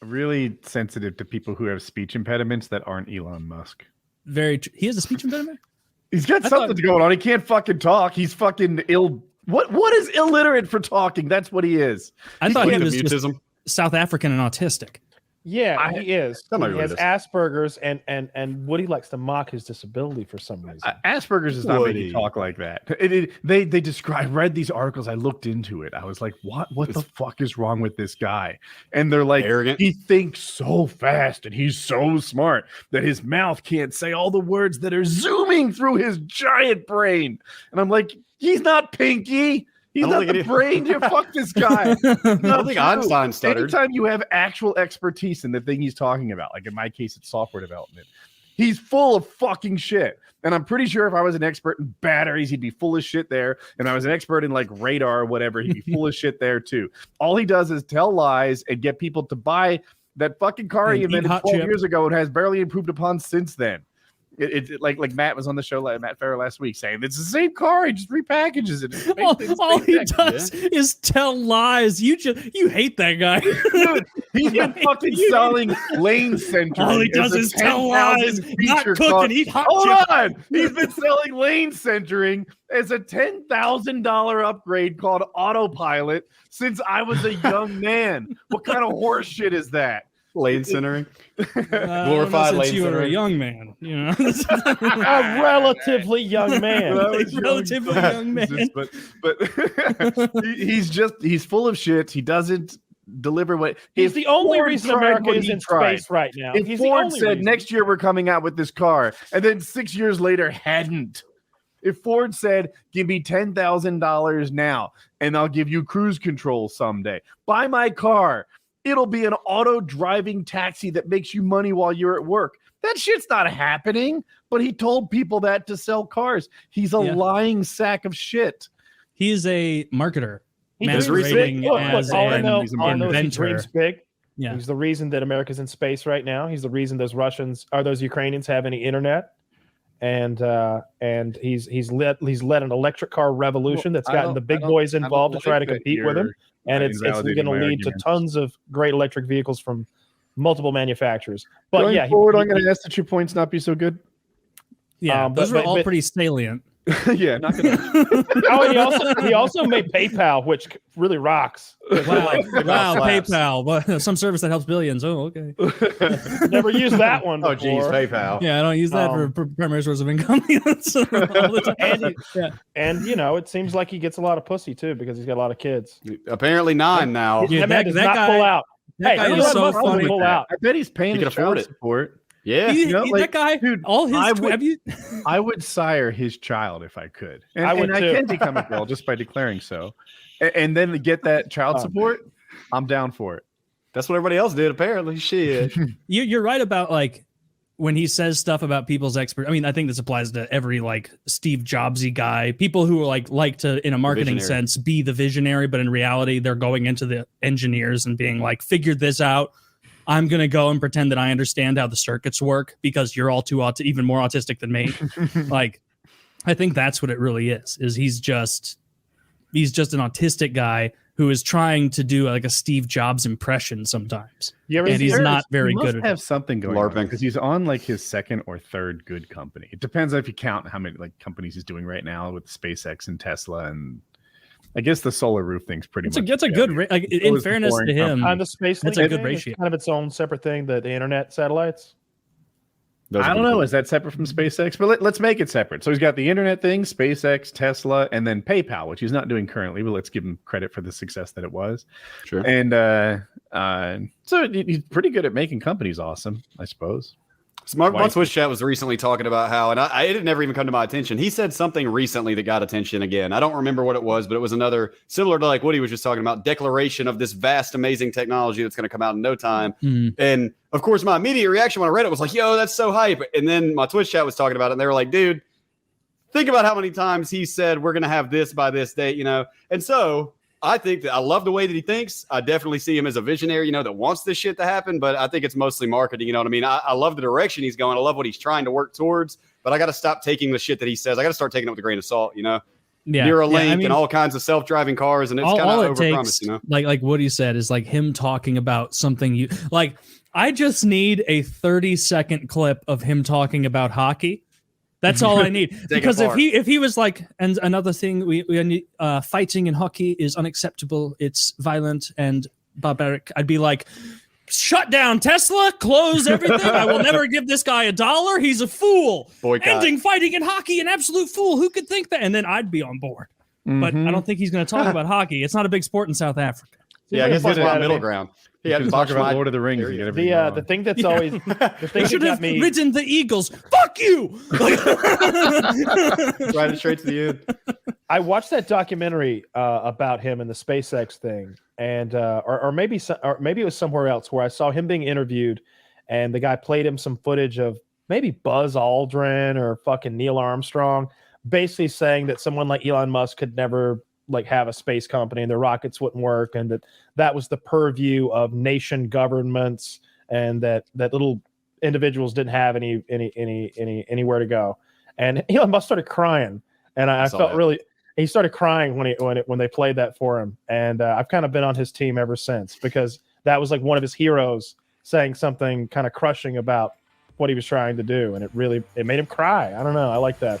really sensitive to people who have speech impediments that aren't Elon Musk. He has a speech impediment? He's got something going on. He can't fucking talk. He's fucking ill. What is illiterate for talking? That's what he is. I thought he was just South African and autistic. Yeah, he is. He has Asperger's, and Woody likes to mock his disability for some reason. Asperger's does not make you talk like that. They read these articles. I looked into it. I was like, what the fuck is wrong with this guy? And they're like, arrogant. He thinks so fast and he's so smart that his mouth can't say all the words that are zooming through his giant brain. And I'm like, he's not Pinky. He's not the brain to fuck this guy. I don't think Einstein stuttered. Anytime you have actual expertise in the thing he's talking about, like in my case, it's software development, he's full of fucking shit. And I'm pretty sure if I was an expert in batteries, he'd be full of shit there. And I was an expert in like radar or whatever, he'd be full of shit there too. All he does is tell lies and get people to buy that fucking car he invented 12 years ago and has barely improved upon since then. It like Matt was on the show, Matt Farrell last week, saying it's the same car. He just repackages it. All he does is tell lies. You hate that guy. Dude, he's been fucking selling lane centering. All he does is tell lies. Not cook and eat hot chips. He's been selling lane centering as a $10,000 upgrade called autopilot since I was a young man. What kind of horse shit is that? Lane centering, glorified lane centering. You were a young man, you know, a relatively young man. Relatively young man. But he's full of shit. He doesn't deliver what. He's the only reason America is in space right now. If Ford said next year we're coming out with this car, and then 6 years later hadn't. If Ford said, give me $10,000 now, and I'll give you cruise control someday, buy my car. It'll be an auto-driving taxi that makes you money while you're at work. That shit's not happening, but he told people that to sell cars. He's a lying sack of shit. He is a marketer. He's big. Yeah. He's the reason that America's in space right now. He's the reason those Ukrainians have any internet. And he's led an electric car revolution that's gotten the big boys involved to try to compete with him. And it's going to lead to tons of great electric vehicles from multiple manufacturers. But going forward, I'm going to ask that your points not be so good. Yeah, those are all pretty salient. Yeah, not gonna. he also made PayPal, which really rocks. Wow, PayPal, but some service that helps billions. Oh, okay. Never used that one before. Oh, geez, PayPal. Yeah, I don't use that for primary source of income. And you know, it seems like he gets a lot of pussy too because he's got a lot of kids. Apparently 9 now. Yeah, that guy pull out. That guy is so funny. Pull out. I bet he's paying his child support. Yeah, that guy, dude, all his. I would sire his child if I could, and I can become a girl just by declaring so, and then get that child support. I'm down for it. That's what everybody else did, apparently. Shit, you're right about like when he says stuff about people's expert. I mean, I think this applies to every like Steve Jobsy guy. People who like to, in a marketing sense, be the visionary, but in reality, they're going into the engineers and being like, figured this out. I'm going to go and pretend that I understand how the circuits work because you're all even more autistic than me. Like, I think that's what it really is he's just an autistic guy who is trying to do like a Steve Jobs impression sometimes. And he's not very good at it. He must have something going on because he's on like his second or third good company. It depends if you count how many like companies he's doing right now with SpaceX and Tesla and I guess the solar roof thing's pretty much. It's a good, like, in fairness to him, on the space. It's a good ratio. Kind of its own separate thing. The internet satellites. I don't know. Is that separate from SpaceX? But let's make it separate. So he's got the internet thing, SpaceX, Tesla, and then PayPal, which he's not doing currently. But let's give him credit for the success that it was. Sure. And so he's pretty good at making companies awesome, I suppose. My Twitch chat was recently talking about how, and it had never even come to my attention. He said something recently that got attention again. I don't remember what it was, but it was another similar to like what he was just talking about, declaration of this vast, amazing technology that's going to come out in no time. Mm. And of course, my immediate reaction when I read it was like, yo, that's so hype. And then my Twitch chat was talking about it, and they were like, dude, think about how many times he said we're going to have this by this date, you know? And so I think that I love the way that he thinks. I definitely see him as a visionary, you know, that wants this shit to happen, but I think it's mostly marketing. You know what I mean? I love the direction he's going. I love what he's trying to work towards, but I got to stop taking the shit that he says. I got to start taking it with a grain of salt, you know? Neuralink and all kinds of self-driving cars, and it's kind of overpromised, you know. Like Woody said, is like him talking about something you like. I just need a 30-second clip of him talking about hockey. That's all I need. Because if he was like, and another thing, we need, fighting in hockey is unacceptable. It's violent and barbaric. I'd be like, shut down Tesla, close everything. I will never give this guy $1. He's a fool. Boycott. Ending fighting in hockey, an absolute fool. Who could think that? And then I'd be on board. But I don't think he's going to talk about hockey. It's not a big sport in South Africa. Yeah, I guess he's about middle ground. He had to talk about Lord of the Rings. The thing that's always the thing should have ridden the Eagles. Fuck you. Right straight to the end. I watched that documentary about him and the SpaceX thing, and or maybe it was somewhere else where I saw him being interviewed, and the guy played him some footage of maybe Buzz Aldrin or fucking Neil Armstrong, basically saying that someone like Elon Musk could never like have a space company and the rockets wouldn't work, and that was the purview of nation governments, and that little individuals didn't have anywhere to go. And Elon Musk started crying, and I felt really. He started crying when they played that for him, and I've kind of been on his team ever since, because that was like one of his heroes saying something kind of crushing about what he was trying to do, and it made him cry. I don't know. I like that.